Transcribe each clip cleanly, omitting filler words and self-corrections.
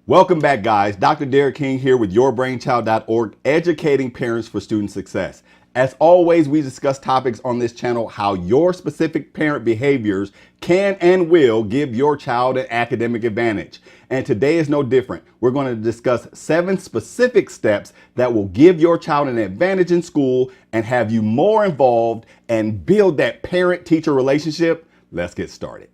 Welcome back, guys. Dr. Derek King here with yourbrainchild.org, educating parents for student success. As always, we discuss topics on this channel how your specific parent behaviors can and will give your child an academic advantage. And today is no different. We're going to discuss 7 specific steps that will give your child an advantage in school and have you more involved and build that parent-teacher relationship. Let's get started.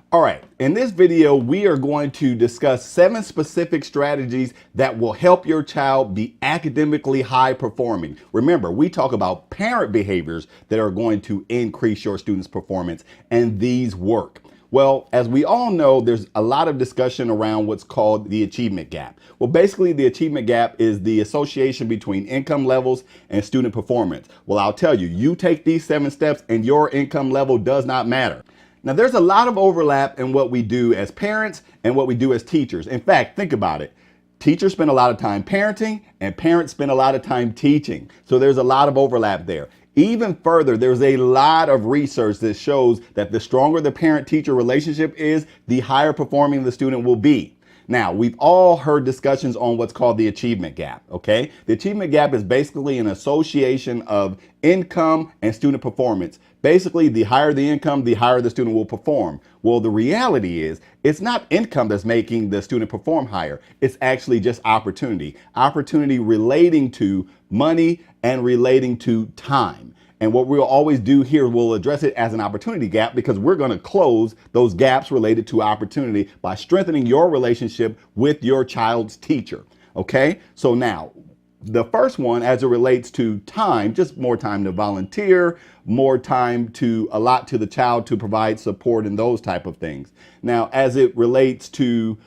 All right, in this video, we are going to discuss 7 specific strategies that will help your child be academically high performing. Remember, we talk about parent behaviors that are going to increase your students' performance, and these work. Well, as we all know, there's a lot of discussion around what's called the achievement gap. Well, basically, the achievement gap is the association between income levels and student performance. Well, I'll tell you, you take these 7 steps and your income level does not matter. Now, there's a lot of overlap in what we do as parents and what we do as teachers. In fact, think about it. Teachers spend a lot of time parenting and parents spend a lot of time teaching. So there's a lot of overlap there. Even further, there's a lot of research that shows that the stronger the parent-teacher relationship is, the higher performing the student will be. Now, we've all heard discussions on what's called the achievement gap, okay? The achievement gap is basically an association of income and student performance. Basically, the higher the income, the higher the student will perform. Well, the reality is, it's not income that's making the student perform higher. It's actually just opportunity. Opportunity relating to money and relating to time. And what we'll always do here, we'll address it as an opportunity gap because we're going to close those gaps related to opportunity by strengthening your relationship with your child's teacher. Okay, so now the first one, as it relates to time, just more time to volunteer, more time to allot to the child to provide support and those type of things. Now, as it relates to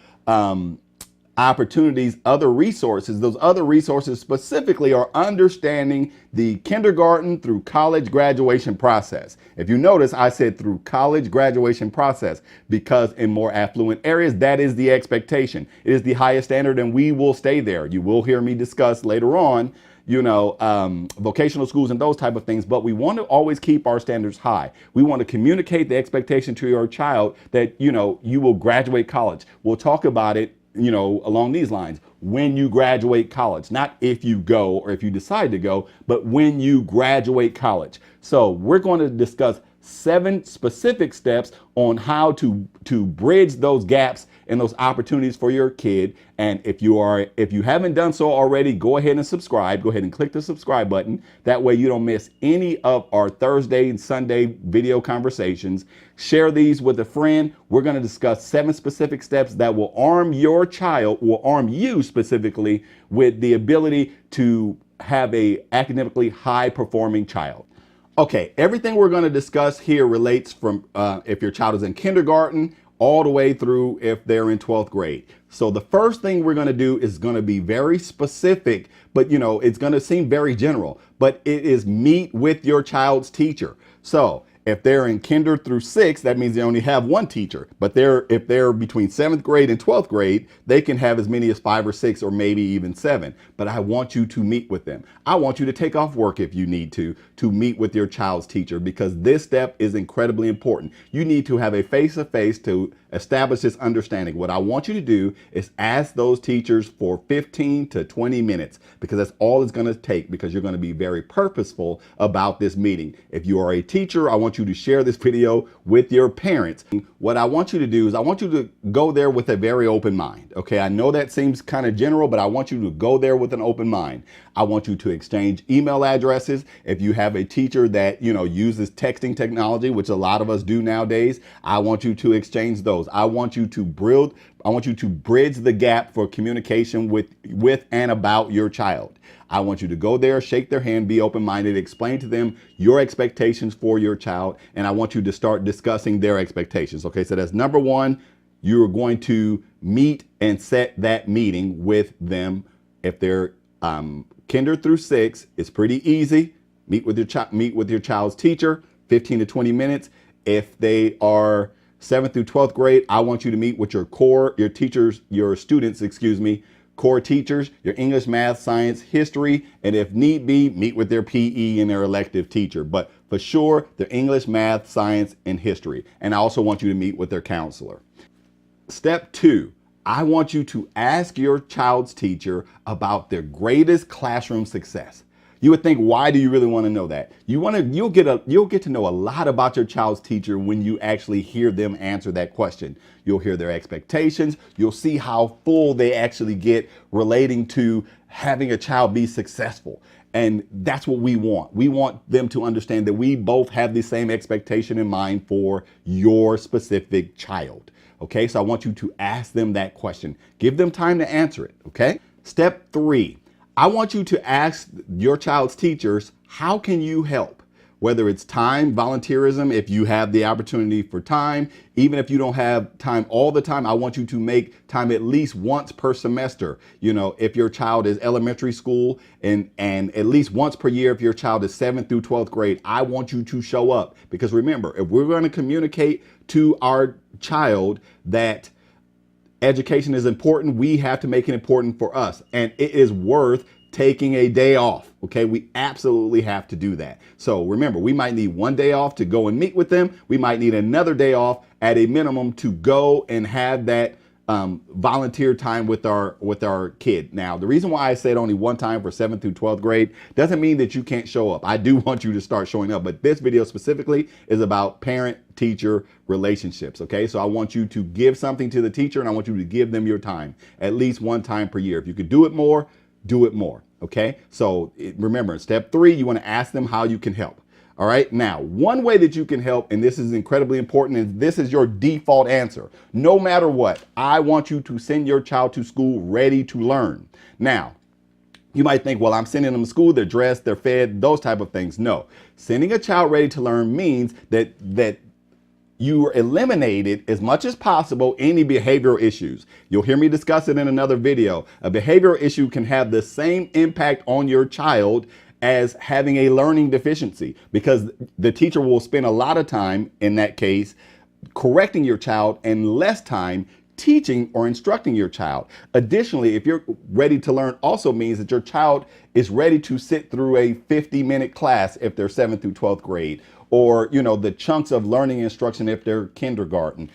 opportunities, other resources, those other resources specifically are understanding the kindergarten through college graduation process. If you notice, I said through college graduation process because in more affluent areas, that is the expectation. It is the highest standard and we will stay there. You will hear me discuss later on, vocational schools and those type of things, but we want to always keep our standards high. We want to communicate the expectation to your child that, you will graduate college. We'll talk about it along these lines, when you graduate college, not if you go or if you decide to go, but when you graduate college. So we're going to discuss 7 specific steps on how to bridge those gaps and those opportunities for your kid. And if you haven't done so already, go ahead and subscribe. Go ahead and click the subscribe button. That way you don't miss any of our Thursday and Sunday video conversations. Share these with a friend. We're going to discuss 7 specific steps that will arm your child, will arm you specifically with the ability to have a academically high performing child. Okay, everything we're going to discuss here relates from if your child is in kindergarten all the way through if they're in 12th grade. So the first thing we're going to do is going to be very specific, but it's going to seem very general, but it is meet with your child's teacher. So if they're in kinder through 6, that means they only have one teacher. But if they're between 7th grade and 12th grade, they can have as many as 5 or 6 or maybe even 7. But I want you to meet with them. I want you to take off work if you need to meet with your child's teacher because this step is incredibly important. You need to have a face-to-face to establish this understanding. What I want you to do is ask those teachers for 15 to 20 minutes because that's all it's going to take because you're going to be very purposeful about this meeting. If you are a teacher, I want you to share this video with your parents. What I want you to do is I want you to go there with a very open mind. Okay, I know that seems kind of general, but I want you to go there with an open mind. I want you to exchange email addresses. If you have a teacher that, uses texting technology, which a lot of us do nowadays, I want you to exchange those. I want you to bridge the gap for communication with and about your child. I want you to go there, shake their hand, be open-minded, explain to them your expectations for your child, and I want you to start discussing their expectations. Okay, so that's number 1. You're going to meet and set that meeting with them. If they're kinder through 6, it's pretty easy. Meet with your child's teacher, 15 to 20 minutes. If they are 7th through 12th grade, I want you to meet with your students, core teachers, your English, math, science, history, and if need be, meet with their PE and their elective teacher. But for sure, their English, math, science, and history. And I also want you to meet with their counselor. Step 2, I want you to ask your child's teacher about their greatest classroom success. You would think, why do you really want to know that? You'll get to know a lot about your child's teacher when you actually hear them answer that question. You'll hear their expectations. You'll see how full they actually get relating to having a child be successful. And that's what we want. We want them to understand that we both have the same expectation in mind for your specific child. Okay, so I want you to ask them that question. Give them time to answer it, okay? Step 3. I want you to ask your child's teachers, how can you help? Whether it's time, volunteerism, if you have the opportunity for time, even if you don't have time all the time, I want you to make time at least once per semester. You know, if your child is elementary school and at least once per year, if your child is 7th through 12th grade, I want you to show up. Because remember, if we're going to communicate to our child that education is important, we have to make it important for us. And it is worth taking a day off. Okay, we absolutely have to do that. So remember, we might need one day off to go and meet with them. We might need another day off at a minimum to go and have that volunteer time with our kid. Now, the reason why I said only one time for 7th through 12th grade doesn't mean that you can't show up. I do want you to start showing up, but this video specifically is about parent-teacher relationships, okay? So I want you to give something to the teacher and I want you to give them your time, at least one time per year. If you could do it more, okay? So remember, in step 3, you want to ask them how you can help. All right. Now, one way that you can help, and this is incredibly important, and this is your default answer. No matter what, I want you to send your child to school ready to learn. Now, you might think, well, I'm sending them to school, they're dressed, they're fed, those type of things. No, sending a child ready to learn means that you eliminated as much as possible any behavioral issues. You'll hear me discuss it in another video. A behavioral issue can have the same impact on your child as having a learning deficiency, because the teacher will spend a lot of time in that case correcting your child and less time teaching or instructing your child. Additionally, if you're ready to learn also means that your child is ready to sit through a 50-minute class if they're 7th through 12th grade, or the chunks of learning instruction if they're kindergarten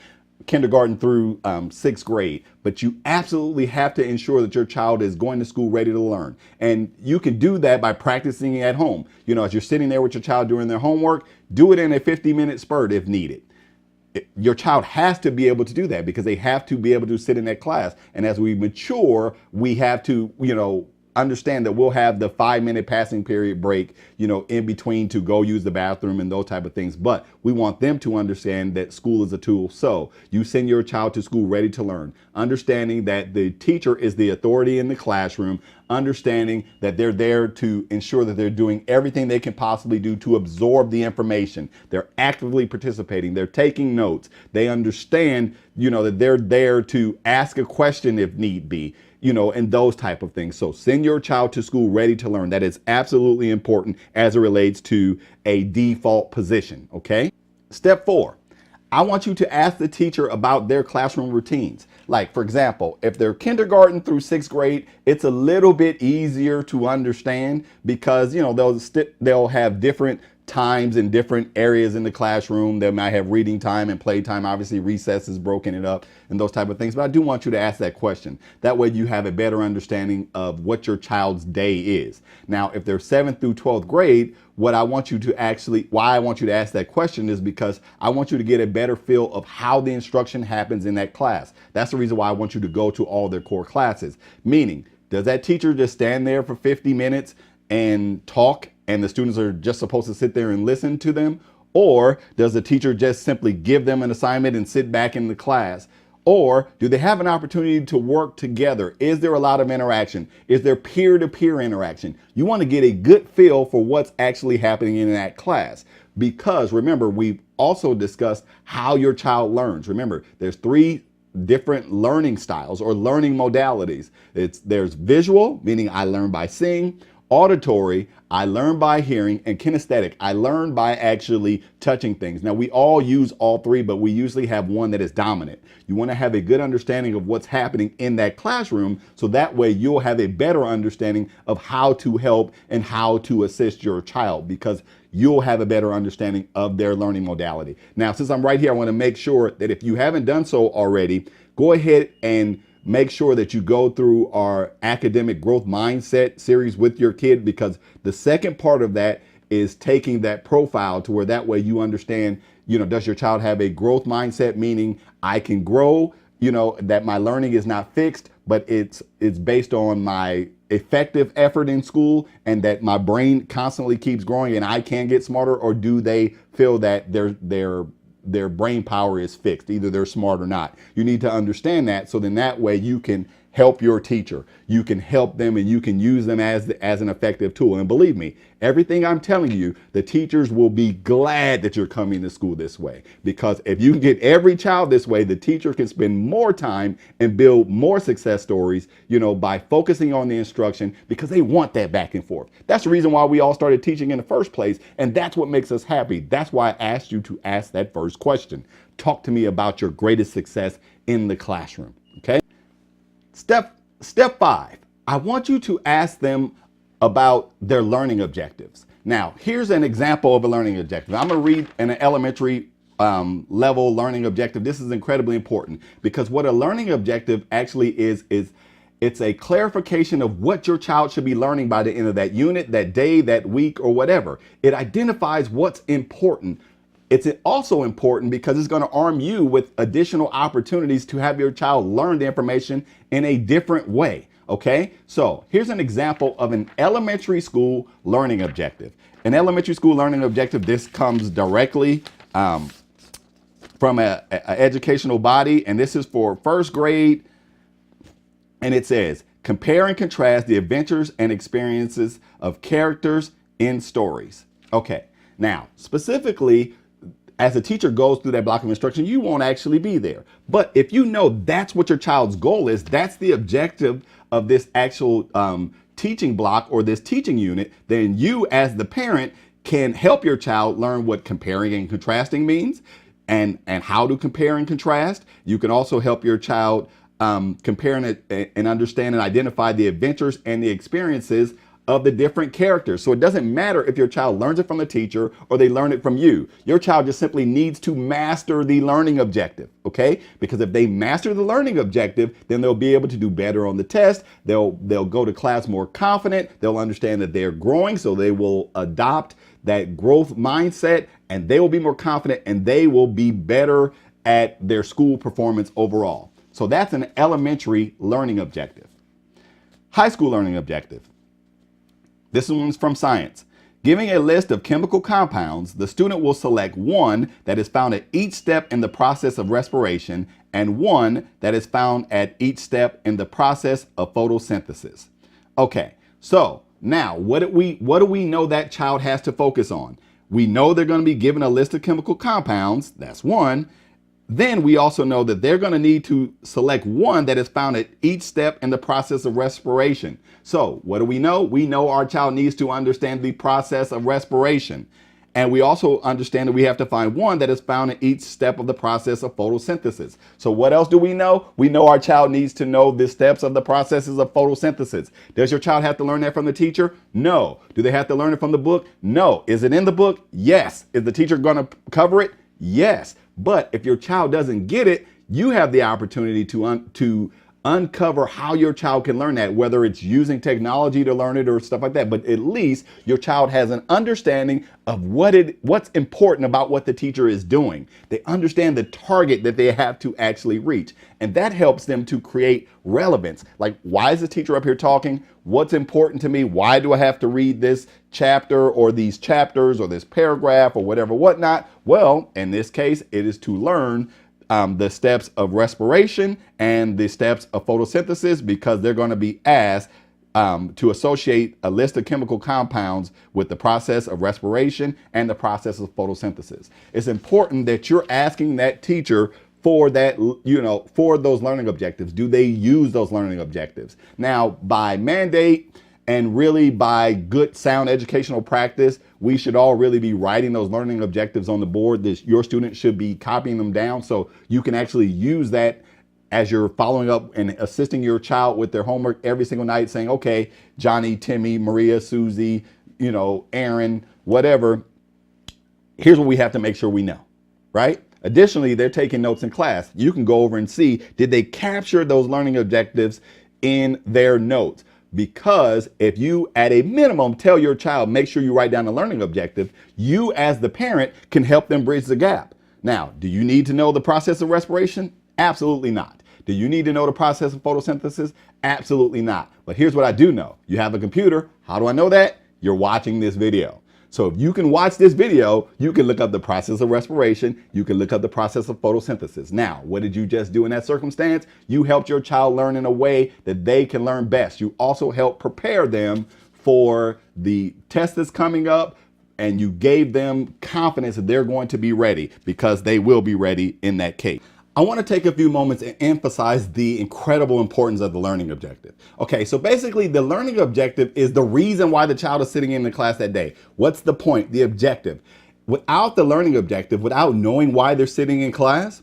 through 6th grade. But you absolutely have to ensure that your child is going to school ready to learn. And you can do that by practicing at home. As you're sitting there with your child doing their homework, do it in a 50-minute spurt if needed. Your child has to be able to do that because they have to be able to sit in that class. And as we mature, we have to, understand that we'll have the 5-minute passing period break, in between to go use the bathroom and those type of things. But we want them to understand that school is a tool. So you send your child to school ready to learn, understanding that the teacher is the authority in the classroom, understanding that they're there to ensure that they're doing everything they can possibly do to absorb the information. They're actively participating. They're taking notes. They understand, that they're there to ask a question if need be, and those type of things. So send your child to school ready to learn. That is absolutely important as it relates to a default position, okay? Step 4, I want you to ask the teacher about their classroom routines. Like, for example, if they're kindergarten through 6th grade, it's a little bit easier to understand because, they'll have different times in different areas in the classroom. They might have reading time and play time. Obviously, recess is broken it up and those type of things. But I do want you to ask that question. That way you have a better understanding of what your child's day is. Now, if they're 7th through 12th grade, why I want you to ask that question is because I want you to get a better feel of how the instruction happens in that class. That's the reason why I want you to go to all their core classes. Meaning, does that teacher just stand there for 50 minutes and talk and the students are just supposed to sit there and listen to them? Or does the teacher just simply give them an assignment and sit back in the class? Or do they have an opportunity to work together? Is there a lot of interaction? Is there peer-to-peer interaction? You want to get a good feel for what's actually happening in that class. Because remember, we've also discussed how your child learns. Remember, there's 3 different learning styles or learning modalities. There's visual, meaning I learn by seeing. Auditory, I learn by hearing, and kinesthetic, I learn by actually touching things. Now, we all use all three, but we usually have one that is dominant. You want to have a good understanding of what's happening in that classroom, so that way you'll have a better understanding of how to help and how to assist your child, because you'll have a better understanding of their learning modality. Now, since I'm right here, I want to make sure that if you haven't done so already, go ahead and make sure that you go through our academic growth mindset series with your kid, because the second part of that is taking that profile to where that way you understand, does your child have a growth mindset, meaning I can grow, that my learning is not fixed, but it's based on my effective effort in school, and that my brain constantly keeps growing and I can get smarter? Or do they feel that their brain power is fixed, either they're smart or not? You need to understand that, so then that way you can help your teacher. You can help them, and you can use them as an effective tool. And believe me, everything I'm telling you, the teachers will be glad that you're coming to school this way, because if you can get every child this way, the teacher can spend more time and build more success stories, by focusing on the instruction, because they want that back and forth. That's the reason why we all started teaching in the first place, and that's what makes us happy. That's why I asked you to ask that first question. Talk to me about your greatest success in the classroom, okay? Step 5, I want you to ask them about their learning objectives. Now, here's an example of a learning objective. I'm going to read an elementary level learning objective. This is incredibly important, because what a learning objective actually is it's a clarification of what your child should be learning by the end of that unit, that day, that week, or whatever. It identifies what's important. It's also important because it's going to arm you with additional opportunities to have your child learn the information in a different way. Okay, so here's an example of an elementary school learning objective. An elementary school learning objective, this comes directly from an educational body, and this is for first grade. And it says, compare and contrast the adventures and experiences of characters in stories. Okay, now specifically, as a teacher goes through that block of instruction, you won't actually be there. But if you know that's what your child's goal is, that's the objective of this actual teaching block or this teaching unit, then you as the parent can help your child learn what comparing and contrasting means, and how to compare and contrast. You can also help your child compare and understand and identify the adventures and the experiences of the different characters. So it doesn't matter if your child learns it from the teacher or they learn it from you. Your child just simply needs to master the learning objective, okay? Because if they master the learning objective, then they'll be able to do better on the test. They'll go to class more confident. They'll understand that they're growing, so they will adopt that growth mindset, and they will be more confident, and they will be better at their school performance overall. So that's an elementary learning objective. High school learning objective. This one's from science. Giving a list of chemical compounds, the student will select one that is found at each step in the process of respiration and one that is found at each step in the process of photosynthesis. Okay, so now what do we know that child has to focus on? We know they're going to be given a list of chemical compounds. That's one. Then we also know that they're going to need to select one that is found at each step in the process of respiration. So what do we know? We know our child needs to understand the process of respiration. And we also understand that we have to find one that is found at each step of the process of photosynthesis. So what else do we know? We know our child needs to know the steps of the processes of photosynthesis. Does your child have to learn that from the teacher? No. Do they have to learn it from the book? No. Is it in the book? Yes. Is the teacher going to cover it? Yes. But if your child doesn't get it, you have the opportunity to uncover how your child can learn that, whether it's using technology to learn it or stuff like that. But at least your child has an understanding of what's important about what the teacher is doing. They understand the target that they have to actually reach. And that helps them to create relevance. Like, why is the teacher up here talking? What's important to me? Why do I have to read this chapter or these chapters or this paragraph or whatever, whatnot? Well, in this case, it is to learn the steps of respiration and the steps of photosynthesis, because they're going to be asked to associate a list of chemical compounds with the process of respiration and the process of photosynthesis. It's important that you're asking that teacher for that, for those learning objectives. Do they use those learning objectives? Now, by mandate And really, by good, sound educational practice, we should all really be writing those learning objectives on the board. Your students should be copying them down so you can actually use that as you're following up and assisting your child with their homework every single night, saying, okay, Johnny, Timmy, Maria, Susie, Aaron, whatever, here's what we have to make sure we know, right? Additionally, they're taking notes in class. You can go over and see, did they capture those learning objectives in their notes? Because if you, at a minimum, tell your child, make sure you write down the learning objective, you as the parent can help them bridge the gap. Now, do you need to know the process of respiration? Absolutely not. Do you need to know the process of photosynthesis? Absolutely not. But here's what I do know. You have a computer. How do I know that? You're watching this video. So if you can watch this video, you can look up the process of respiration. You can look up the process of photosynthesis. Now, what did you just do in that circumstance? You helped your child learn in a way that they can learn best. You also helped prepare them for the test that's coming up, and you gave them confidence that they're going to be ready, because they will be ready in that case. I want to take a few moments and emphasize the incredible importance of the learning objective. Okay, so basically the learning objective is the reason why the child is sitting in the class that day. What's the point? The objective. Without the learning objective, without knowing why they're sitting in class,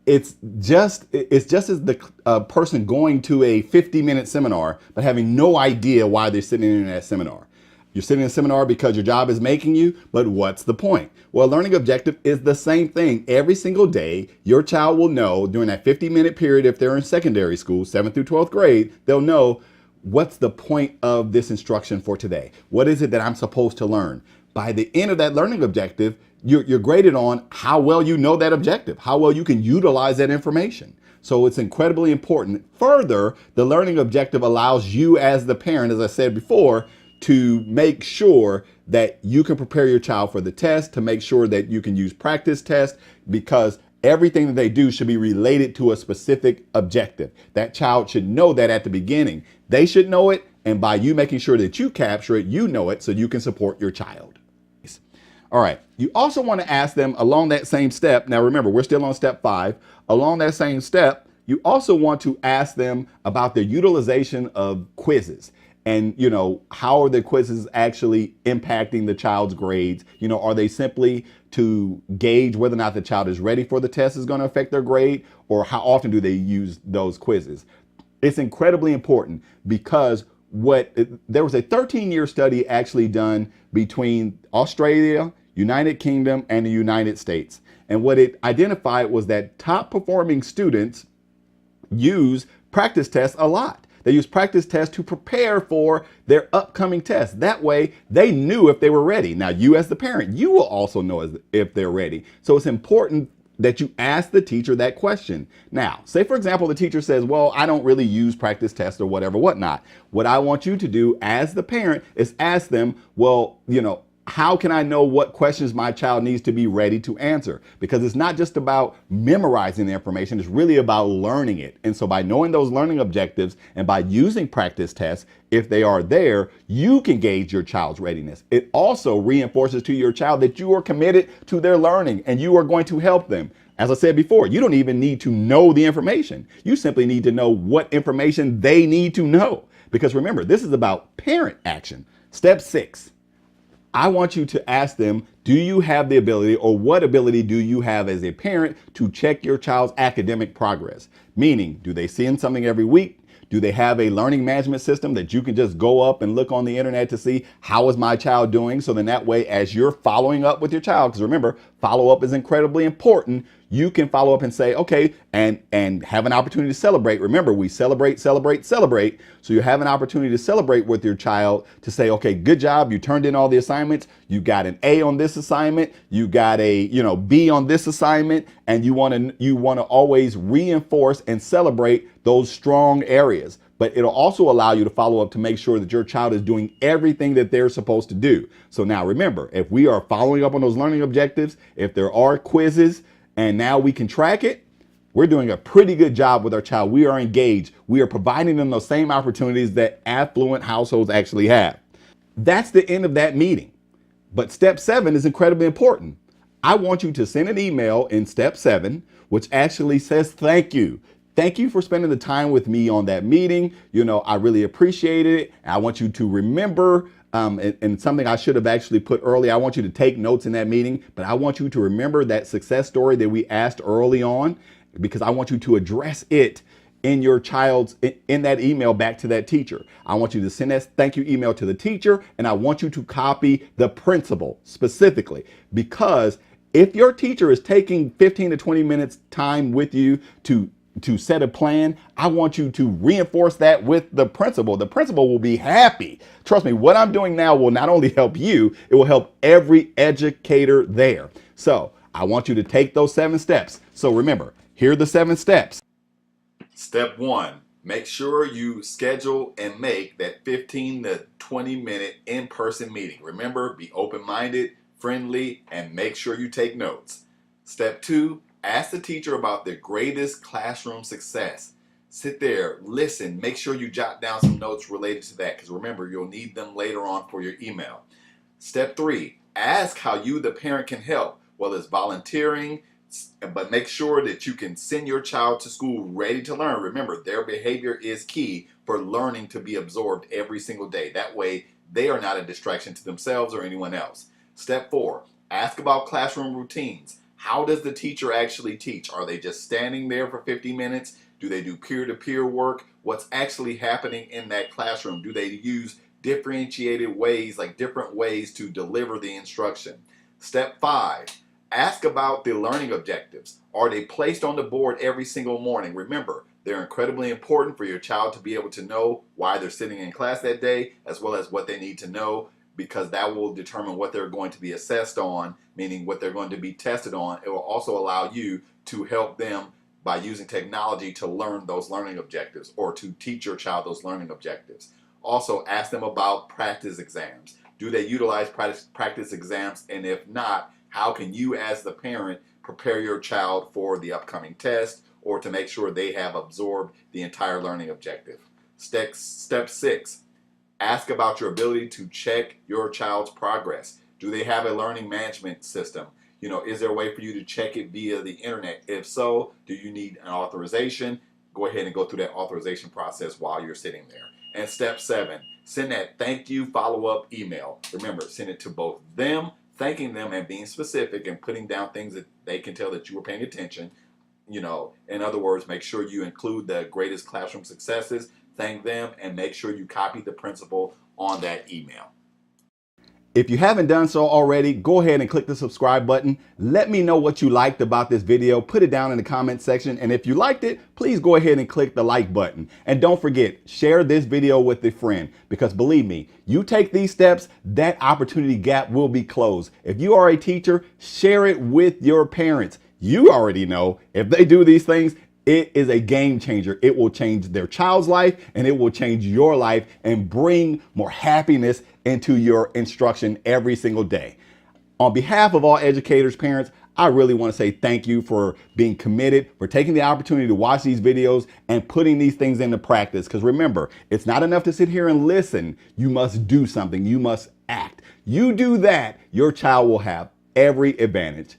it's just as the person going to a 50-minute seminar but having no idea why they're sitting in that seminar. You're sitting in a seminar because your job is making you, but what's the point? Well, learning objective is the same thing. Every single day, your child will know during that 50-minute period, if they're in secondary school, 7th through 12th grade, they'll know, what's the point of this instruction for today? What is it that I'm supposed to learn? By the end of that learning objective, you're graded on how well you know that objective, how well you can utilize that information. So it's incredibly important. Further, the learning objective allows you as the parent, as I said before, to make sure that you can prepare your child for the test, to make sure that you can use practice tests, because everything that they do should be related to a specific objective. That child should know that at the beginning. They should know it, and by you making sure that you capture it, you know it, so you can support your child. All right, you also want to ask them along that same step. Now remember, we're still on step 5. Along that same step, you also want to ask them about their utilization of quizzes. And, how are the quizzes actually impacting the child's grades? Are they simply to gauge whether or not the child is ready for the test is going to affect their grade? Or how often do they use those quizzes? It's incredibly important, because there was a 13-year study actually done between Australia, United Kingdom, and the United States. And what it identified was that top performing students use practice tests a lot. They use practice tests to prepare for their upcoming tests. That way, they knew if they were ready. Now, you as the parent, you will also know if they're ready. So it's important that you ask the teacher that question. Now, say, for example, the teacher says, well, I don't really use practice tests or whatnot. What I want you to do as the parent is ask them, well, how can I know what questions my child needs to be ready to answer? Because it's not just about memorizing the information, it's really about learning it. And so by knowing those learning objectives and by using practice tests, if they are there, you can gauge your child's readiness. It also reinforces to your child that you are committed to their learning and you are going to help them. As I said before, you don't even need to know the information. You simply need to know what information they need to know. Because remember, this is about parent action. Step 6. I want you to ask them, do you have the ability, or what ability do you have as a parent to check your child's academic progress? Meaning, do they send something every week? Do they have a learning management system that you can just go up and look on the internet to see how is my child doing? So then that way, as you're following up with your child, because remember, follow-up is incredibly important, you can follow up and say, okay, and have an opportunity to celebrate. Remember, we celebrate, celebrate, celebrate. So you have an opportunity to celebrate with your child to say, okay, good job. You turned in all the assignments. You got an A on this assignment. You got a, B on this assignment. And you want to always reinforce and celebrate those strong areas. But it'll also allow you to follow up to make sure that your child is doing everything that they're supposed to do. So now remember, if we are following up on those learning objectives, if there are quizzes, and now we can track it, we're doing a pretty good job with our child. We are engaged. We are providing them those same opportunities that affluent households actually have. That's the end of that meeting. But step 7 is incredibly important. I want you to send an email in step 7, which actually says thank you. Thank you for spending the time with me on that meeting. I really appreciated it. I want you to remember, and something I should have actually put earlier, I want you to take notes in that meeting, but I want you to remember that success story that we asked early on, because I want you to address it in that email back to that teacher. I want you to send that thank you email to the teacher, and I want you to copy the principal specifically, because if your teacher is taking 15 to 20 minutes time with you to set a plan, I want you to reinforce that with the principal. The principal will be happy. Trust me, what I'm doing now will not only help you, it will help every educator there. So I want you to take those 7 steps. So remember, here are the 7 steps. Step 1, make sure you schedule and make that 15 to 20 minute in-person meeting. Remember, be open-minded, friendly, and make sure you take notes. Step 2, ask the teacher about their greatest classroom success. Sit there, listen, make sure you jot down some notes related to that, because remember, you'll need them later on for your email. Step 3, ask how you, the parent, can help, whether it's volunteering, but make sure that you can send your child to school ready to learn. Remember, their behavior is key for learning to be absorbed every single day. That way, they are not a distraction to themselves or anyone else. Step 4, ask about classroom routines. How does the teacher actually teach? Are they just standing there for 50 minutes? Do they do peer-to-peer work? What's actually happening in that classroom? Do they use differentiated ways, like different ways to deliver the instruction? Step 5, ask about the learning objectives. Are they placed on the board every single morning? Remember, they're incredibly important for your child to be able to know why they're sitting in class that day, as well as what they need to know, because that will determine what they're going to be assessed on, meaning what they're going to be tested on. It will also allow you to help them by using technology to learn those learning objectives, or to teach your child those learning objectives. Also, ask them about practice exams. Do they utilize practice exams? And if not, how can you as the parent prepare your child for the upcoming test, or to make sure they have absorbed the entire learning objective? Step 6, ask about your ability to check your child's progress. Do they have a learning management system? Is there a way for you to check it via the internet? If so, do you need an authorization? Go ahead and go through that authorization process while you're sitting there. And step 7, send that thank you follow-up email. Remember, send it to both them, thanking them and being specific and putting down things that they can tell that you were paying attention. In other words, make sure you include the greatest classroom successes, thank them, and make sure you copy the principal on that email. If you haven't done so already, go ahead and click the subscribe button. Let me know what you liked about this video. Put it down in the comment section. And if you liked it, please go ahead and click the like button. And don't forget, share this video with a friend, because believe me, you take these steps, that opportunity gap will be closed. If you are a teacher, share it with your parents. You already know if they do these things, it is a game changer. It will change their child's life, and it will change your life and bring more happiness into your instruction every single day. On behalf of all educators, parents, I really want to say thank you for being committed, for taking the opportunity to watch these videos and putting these things into practice. Because remember, it's not enough to sit here and listen. You must do something. You must act. You do that, your child will have every advantage.